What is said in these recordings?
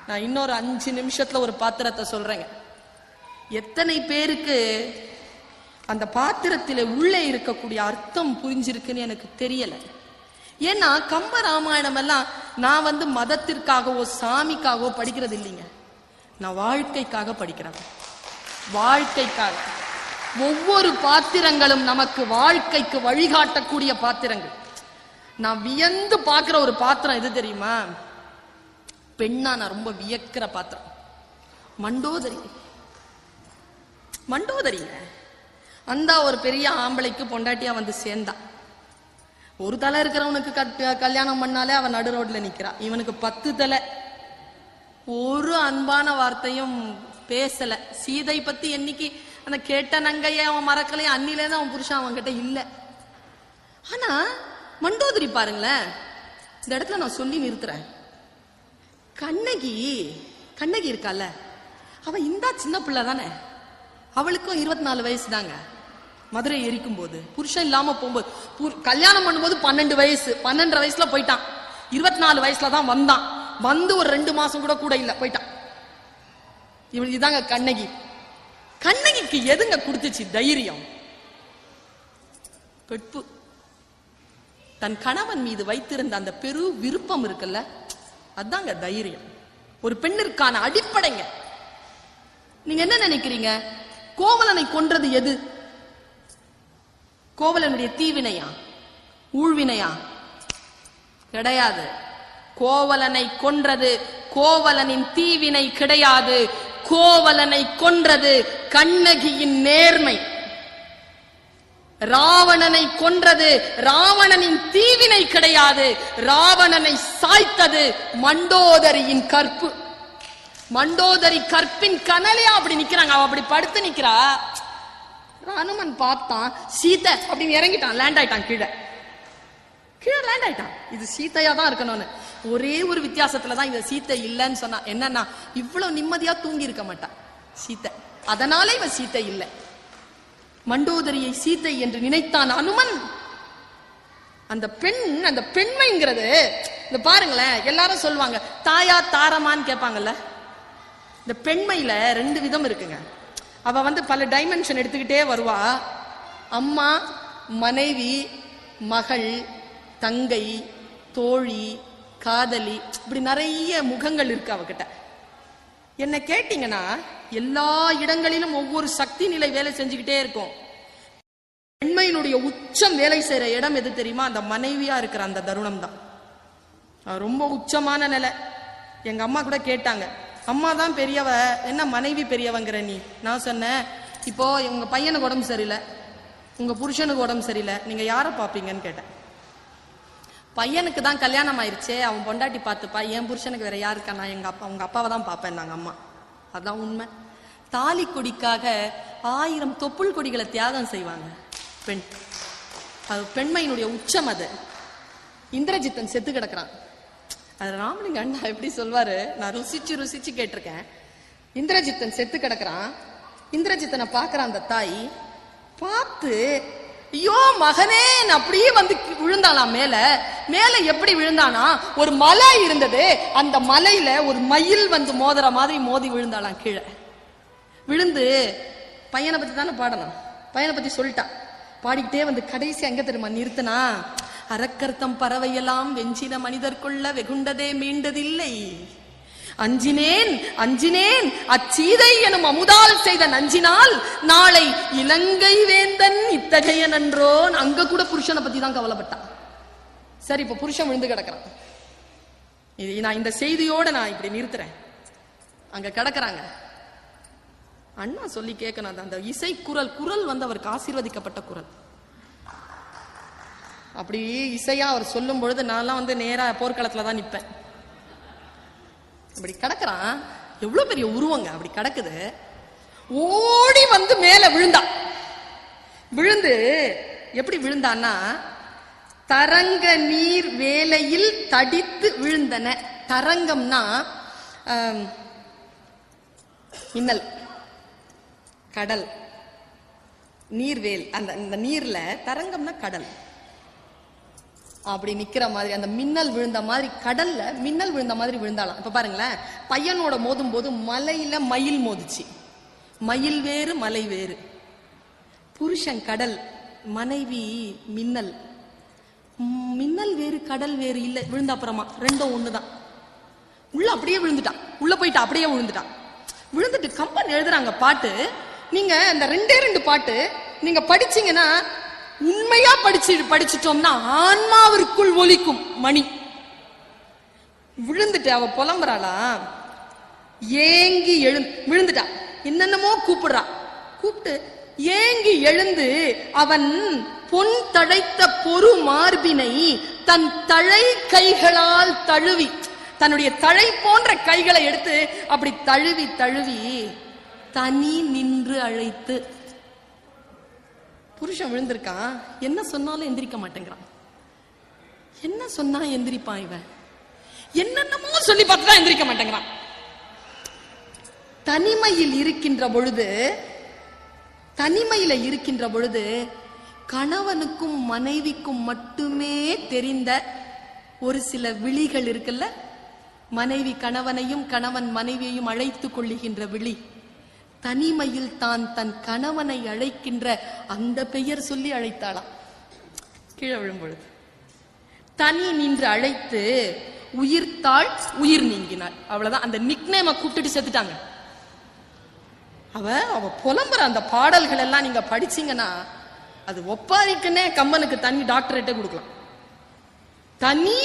நான் இன்னொரு 5 நிமிஷத்துல ஒரு பாத்திரத்தை சொல்றேங்க. எத்தனை பேருக்கு அந்த பாத்திரத்திலே உள்ளே இருக்கக்கூடிய அர்த்தம் புரிஞ்சிருக்குன்னு எனக்கு தெரியல. ஏன்னா கம்ப ராமாயணம் எல்லாம் நான் மதத்திற்காகவோ சாமிக்காகவோ படிக்கிறது இல்லைங்க. நான் வாழ்க்கைக்காக படிக்கிறேன். வாழ்க்கைக்காக. ஒவ்வொரு பாத்திரங்களும் நமக்கு வாழ்க்கைக்கு வழிகாட்டக்கூடிய பாத்திரங்கள். நான் வியந்து பார்க்கிற ஒரு பாத்திரம் எது தெரியுமா? பெண்ணா நான் ரொம்ப வியக்கிற பாத்திரம் மண்டோதரி. மண்டோதரிங்க அந்த ஒரு பெரிய ஆம்பளைக்கு பொண்டாட்டியா சேர்ந்தா. ஒரு தலை இருக்கிறவனுக்கு கல்யாணம் பண்ணாலே அவன் நடு ரோட்ல நிக்கிறா. இவனுக்கு 10 தலை. ஒரு அன்பான வார்த்தையும் பேசல. சீதை பத்தி என்னைக்கு அந்த கேட்ட நங்கைய அவன் மறக்கலையே, அன்னிலேருந்து அவன் புருஷன் அவன் கிட்ட இல்ல. ஆனா மண்டோதரி பாருங்களேன், இந்த இடத்துல நான் சொல்லி நிறுத்துறேன். கண்ணகி இருக்கால, அவ இந்த சின்ன பிள்ளை தானே. அவளுக்கும் 24 வயசு தாங்க. மதுரை எரிக்கும் போது புருஷன் இல்லாம போகும்போது, கல்யாணம் பண்ணும்போது 12 வயசு, 12 வயசுல போயிட்டான். 24 வயசுல தான் வந்தான். ஒரு 2 மாசம் கூட இல்ல, போயிட்டான். இவள் இதாங்க கண்ணகி. கண்ணகிக்கு எதுங்க கொடுத்துச்சு தைரியம்? பெட்பு. தன் கணவன் மீது வைத்திருந்த அந்த பெரு விருப்பம் இருக்குல்ல, அதாங்க தைரியம். ஒரு பெண்ணிற்கான அடிப்படைங்க. நீங்க என்ன நினைக்கிறீங்க? கோவலனை கொன்றது எது? கோவலனுடைய தீவினையா, ஊழ்வினையா? கிடையாது. கோவலனை கொன்றது கோவலனின் தீவினை கிடையாது. கோவலனை கொன்றது கண்ணகியின் நேர்மை. ராவணனை கொன்றது ராவணனின் தீவினை கிடையாது. ராவணனை சாய்த்தது மண்டோதரியின் கற்பு. மண்டோதரி கற்பின் கனலையா அப்படி நிக்கிறாங்க. அவ அப்படி படுத்து நிக்கிறா. அனுமன் பார்த்தான், சீதை அப்படின்னு இறங்கிட்டான், லேண்ட் ஆயிட்டான். கீழே லேண்ட் ஆயிட்டான். இது சீதையா தான் இருக்கணும்னு. ஒரே ஒரு வித்தியாசத்துலதான் இவ சீத்தை இல்லைன்னு சொன்னா. என்னன்னா, இவ்வளவு நிம்மதியா தூங்கி இருக்க மாட்டான் சீத்தை. அதனால இவ சீத்தை இல்லை. மண்டோதரியை சீத்தை என்று நினைத்தான் அனுமன். அந்த பெண்மைங்கிறது இந்த பாருங்களேன், எல்லாரும் சொல்லுவாங்க தாயா தாரமான்னு கேட்பாங்கல்ல. இந்த பெண்மையில 2 விதம் இருக்குங்க. அவ பல டைமென்ஷன் எடுத்துக்கிட்டே வருவா. அம்மா, மனைவி, மகள், தங்கை, தோழி, காதலி, இப்படி நிறைய முகங்கள் இருக்கு அவகிட்ட. என்ன கேட்டீங்கன்னா, எல்லா இடங்களிலும் ஒவ்வொரு சக்தி நிலை வேலை செஞ்சுக்கிட்டே இருக்கும். பெண்மையினுடைய உச்சம் வேலை செய்யற இடம் எது தெரியுமா? அந்த மனைவியா இருக்கிற அந்த தருணம் தான். ரொம்ப உச்சமான நிலை. எங்க அம்மா கூட கேட்டாங்க, அம்மா தான் பெரியவ, என்ன மனைவி பெரியவங்கிற நீ? நான் சொன்னேன், இப்போ உங்க பையனுக்கு உடம்பு சரியில்லை, உங்க புருஷனுக்கு உடம்பு சரியில்லை, நீங்க யாரை பாப்பீங்கன்னு கேட்டேன். பையனுக்கு தான் கல்யாணம் ஆயிடுச்சே, அவன் பொண்டாட்டி பார்த்துப்பா, என் புருஷனுக்கு வேற யாருக்கா? நான் உங்க அப்பாவை தான் பார்ப்பேன் நாங்க அம்மா. அதான் உண்மை. தாலி கொடிக்காக 1000 தொப்புள் கொடிகளை தியாகம் செய்வாங்க பெண். அது பெண்மையினுடைய உச்சம். அது இந்திரஜித்தன் செத்து கிடக்குறான். அது ராமலிங்க அண்ணா எப்படி சொல்வாரு, நான் ருசிச்சு கேட்டிருக்கேன். இந்திரஜித்தன் செத்து கிடக்குறான். இந்திரஜித்தனை பாக்குறான் அந்த தாய். பார்த்து, ஐயோ மகனே அப்படியே விழுந்தாளாம். மேல எப்படி விழுந்தானா, ஒரு மலை இருந்தது, அந்த மலையில ஒரு மயில் மோதுற மாதிரி மோதி விழுந்தாளாம். கீழே விழுந்து, பையனை பத்தி தானே பாடணும், பையனை பத்தி சொல்லிட்டா. பாடிக்கிட்டே கடைசி எங்க தெரியுமா நிறுத்தினா, அரக்கர்த்தம் பறவையெல்லாம் வெஞ்சின மனிதர்க்குள்ள வெகுண்டதே மீண்டதில்லை. அஞ்சினேன் அஞ்சினேன் அச்சீதை எனும் அமுதால் செய்த நஞ்சினால் நாளை இலங்கை வேந்தன் இத்தகைய நன்றோன். அங்க கூட புருஷனை பத்தி தான் கவலைப்பட்டான். சரி, இப்ப புருஷன் விழுந்து கிடக்குறான். நான் இந்த செய்தியோட நான் இப்படி நிறுத்துறேன். அங்க கிடக்குறாங்க. அண்ணா சொல்லி கேட்கணும், அந்த இசை குரல் அவருக்கு ஆசீர்வதிக்கப்பட்ட குரல். அப்படி இசையா அவர் சொல்லும் பொழுது நான் நேரா போர்க்களத்துலதான் நிப்பேன். அப்படி கிடக்குறான். எவ்வளவு பெரிய உருவங்க அப்படி கிடக்குது. ஓடி மேல விழுந்தான். விழுந்து எப்படி விழுந்தான்னா, தரங்க நீர் வேலையில் தடித்து விழுந்தன. தரங்கம்னா மின்னல், கடல், நீர்வேல். அந்த நீர்ல தரங்கம்னா கடல். அப்படி நிக்கிற மாதிரி அந்த மின்னல் விழுந்த மாதிரி, கடல்ல மின்னல் விழுந்த மாதிரி விழுந்தாலாம். இப்ப பாருங்களேன், பையனோட மோதும் போது மலையில மயில் மோதுச்சு. மயில் வேறு மலை வேறு. புருஷன் கடல், மனைவி மின்னல். மின்னல் வேறு கடல் வேறு இல்ல. விழுந்த அப்புறமா ரெண்டும் ஒண்ணுதான். உள்ள அப்படியே விழுந்துட்டான், உள்ள போயிட்டு அப்படியே விழுந்துட்டான். விழுந்துட்டு கம்பன் எழுதுறாங்க பாட்டு. நீங்க இந்த 2 பாட்டு நீங்க படிச்சீங்கன்னா, உண்மையா படிச்சிட்டோம்னா ஆன்மாவிற்குள் ஒலிக்கும் மணி. விழுந்துட்டு அவ புலம்புறாளா, ஏங்கி விழுந்துட்டா, என்னென்னமோ கூப்பிடுறா. கூப்பிட்டு ஏங்கி எழுந்து அவன் பொன் தழைத்த பொறு மார்பினை தன் தழை கைகளால் தழுவி, தன்னுடைய தழை போன்ற கைகளை எடுத்து அப்படி தழுவி தழுவி தனி நின்று அழைத்து. புருஷன் விழுந்திருக்கான், என்ன சொன்னாலும் எந்திரிக்க மாட்டேங்கிறான். என்ன சொன்னா எந்திரிப்பான் இவன்? என்னென்னமோ சொல்லி பார்த்துதான் எந்திரிக்க மாட்டேங்கிறான். தனிமையில் இருக்கின்ற பொழுது கணவனுக்கும் மனைவிக்கும் மட்டுமே தெரிந்த ஒரு சில விழிகள் இருக்குல்ல, மனைவி கணவனையும் கணவன் மனைவியையும் அழைத்துக் கொள்ளுகின்ற விழி. தனிமையில் தான் தன் கணவனை அழைக்கின்ற அந்த பெயர் சொல்லி அழைத்தாளாம். கீழே விழும்பொழுது தனி நின்று அழைத்து உயிர்த்தாள் உயிர் நீங்கினாள். அவ்வளவுதான். அந்த நிக்நேம கூப்பிட்டுட்டு செத்துட்டாங்க. அவ புலம்புற அந்த பாடல்கள் எல்லாம் நீங்க படிச்சீங்கன்னா, அது ஒப்பாரிக்குன்னே கம்பனுக்கு தனி டாக்டரேட்டே கொடுக்கலாம். தனி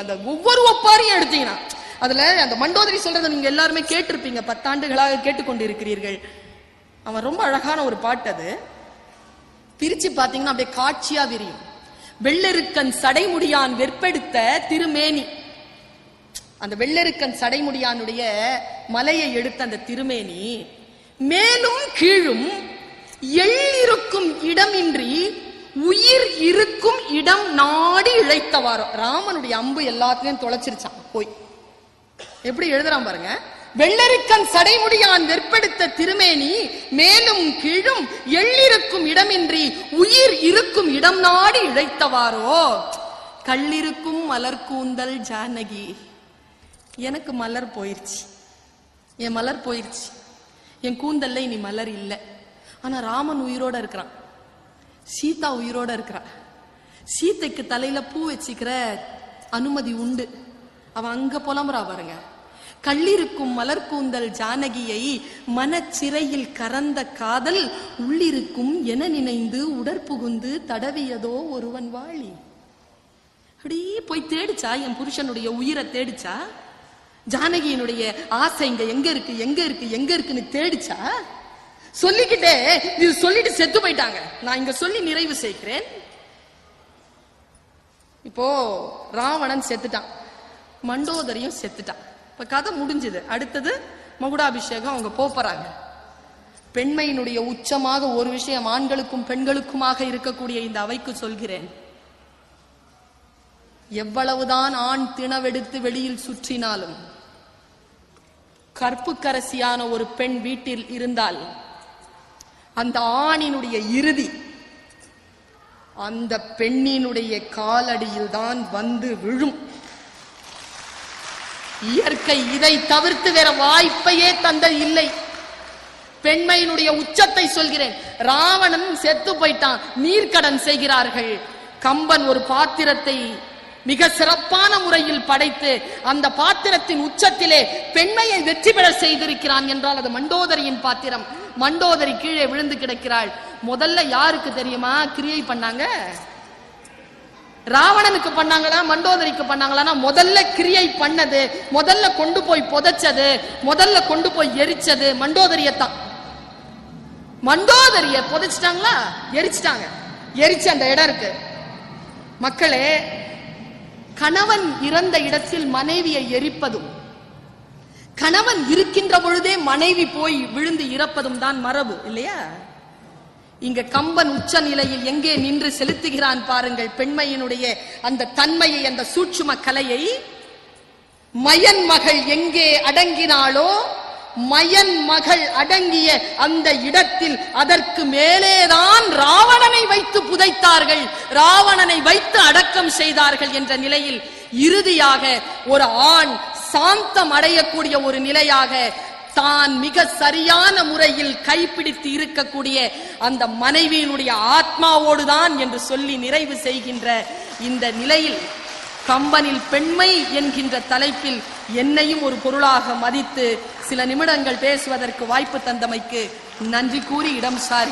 அந்த ஒவ்வொரு ஒப்பாரியும் எடுத்தீங்கன்னா, அதுல அந்த மண்டோதரி சொல்றதை நீங்க எல்லாருமே கேட்டிருப்பீங்க, 10 ஆண்டுகளாக கேட்டுக்கொண்டிருக்கிறீர்கள். அவன் ரொம்ப அழகான ஒரு பாட்டு. அது பிரிச்சு பாத்தீங்கன்னா அப்படியே காட்சியா விரியும். வெள்ளெருக்கன் சடைமுடியான் வெற்பெடுத்த திருமேனி. அந்த வெள்ளெருக்கன் சடைமுடியானுடைய மலையை எடுத்த அந்த திருமேனி மேலும் கீழும் எள்ளிருக்கும் இடமின்றி உயிர் இருக்கும் இடம் நாடி இழைத்தவாரோ. ராமனுடைய அம்பு எல்லாத்தையும் தொலைச்சிருச்சான் போய். எப்படி எழுதுறான் பாருங்க. வெள்ளரிக்கன் சடைமுடியான் வெற்பெடுத்த திருமேனி மேலும் கீழும் எள்ளிருக்கும் இடமின்றி உயிர் இருக்கும் இடம் நாடி இழைத்தவாரோ. கள்ளிருக்கும் மலர் கூந்தல் ஜானகி. எனக்கு மலர் போயிருச்சு, என் மலர் போயிருச்சு, என் கூந்தல்ல இனி மலர் இல்லை. ஆனா ராமன் உயிரோட இருக்கிறான், சீதா உயிரோட இருக்கிறா. சீதைக்கு தலையில பூ வச்சுக்கிற அனுமதி உண்டு. அவன் அங்க புலம்புறா பாருங்க. கள்ளிருக்கும் மலர் கூந்தல் ஜானகியை மனச்சிறையில் கறந்த காதல் உள்ளிருக்கும் என நினைந்து உடற்புகுந்து தடவியதோ ஒருவன் வாழி. அப்படி போய் தேடிச்சா, என் புருஷனுடைய உயிரை தேடிச்சா, ஜானகியினுடைய ஆசை இங்க எங்க இருக்கு எங்க இருக்கு எங்க இருக்குன்னு தேடிச்சா. சொல்லிக்கிட்டே இது சொல்லிட்டு செத்து போயிட்டாங்க. நான் இங்க சொல்லி நிறைவு செய்கிறேன். இப்போ ராவணன் செத்துட்டான், மண்டோதரியும் செத்துட்டான். இப்ப கதை முடிஞ்சது. அடுத்தது மகுடாபிஷேகம். அவங்க போறாங்க. பெண்மையினுடைய உச்சமாக ஒரு விஷயம் ஆண்களுக்கும் பெண்களுக்குமாக இருக்கக்கூடிய இந்த அவைக்கு சொல்கிறேன். எவ்வளவுதான் ஆண் திணவெடுத்து வெளியில் சுற்றினாலும் கற்புக்கரசியான ஒரு பெண் வீட்டில் இருந்தால் அந்த ஆணினுடைய இறுதி அந்த பெண்ணினுடைய காலடியில் தான் வந்து விழும். இயற்கை இதை தவிர்த்து வேற வாய்ப்பையே தந்த இல்லை. பெண்மையினுடைய உச்சத்தை சொல்கிறேன். ராவணன் செத்து போயிட்டான், நீர்க்கடன் செய்கிறார்கள். கம்பன் ஒரு பாத்திரத்தை மிக சிறப்பான முறையில் படைத்து அந்த பாத்திரத்தின் உச்சத்திலே பெண்மையை வெற்றி பெற செய்திருக்கிறான் என்றால் அது மண்டோதரியின் பாத்திரம். மண்டோதரி கீழே விழுந்து கிடக்கிறாள். முதல்ல யாருக்கு தெரியுமா கிரியை பண்ணாங்க? ராவணனுக்கு பண்ணாங்களா மண்டோதரிக்கு பண்ணாங்களா? முதல்ல கிரியை பண்ணது, முதல்ல கொண்டு போய் புதைச்சது, முதல்ல கொண்டு போய் எரிச்சது மண்டோதரியத்தான். மண்டோதரிய புதைச்சிட்டாங்களா, எரிச்சிட்டாங்க. எரிச்சு அந்த இடம் இருக்கு. மக்களே, கணவன் இறந்த இடத்தில் மனைவியை எரிப்பதும் கணவன் இருக்கின்ற பொழுதே மனைவி போய் விழுந்து இறப்பதும் தான் மரபு இல்லையா? இங்க கம்பன் உச்ச நிலையில் எங்கே நின்று செலுத்துகிறான் பாருங்கள் பெண்மையினுடைய அந்த தன்மையை, அந்த சூட்சும கலையை. மயன் மகள் எங்கே அடங்கினாளோ மயன் மகள் அடங்கிய அந்த இடத்தில் அதற்கு மேலேதான் ராவணனை வைத்து புதைத்தார்கள், ராவணனை வைத்து அடக்கம் செய்தார்கள் என்ற நிலையில் இறுதியாக ஒரு ஆண் சாந்தம் அடையக்கூடிய ஒரு நிலையாக தான் மிக சரியான முறையில் கைப்பிடித்து இருக்கக்கூடிய அந்த மனைவியினுடைய ஆத்மாவோடுதான் என்று சொல்லி நிறைவு செய்கின்ற இந்த நிலையில் கம்பனில் பெண்மை என்கின்ற தலைப்பில் என்னையும் ஒரு பொருளாக மதித்து சில நிமிடங்கள் பேசுவதற்கு வாய்ப்பு தந்தமைக்கு நன்றி கூறி இடம் சாரி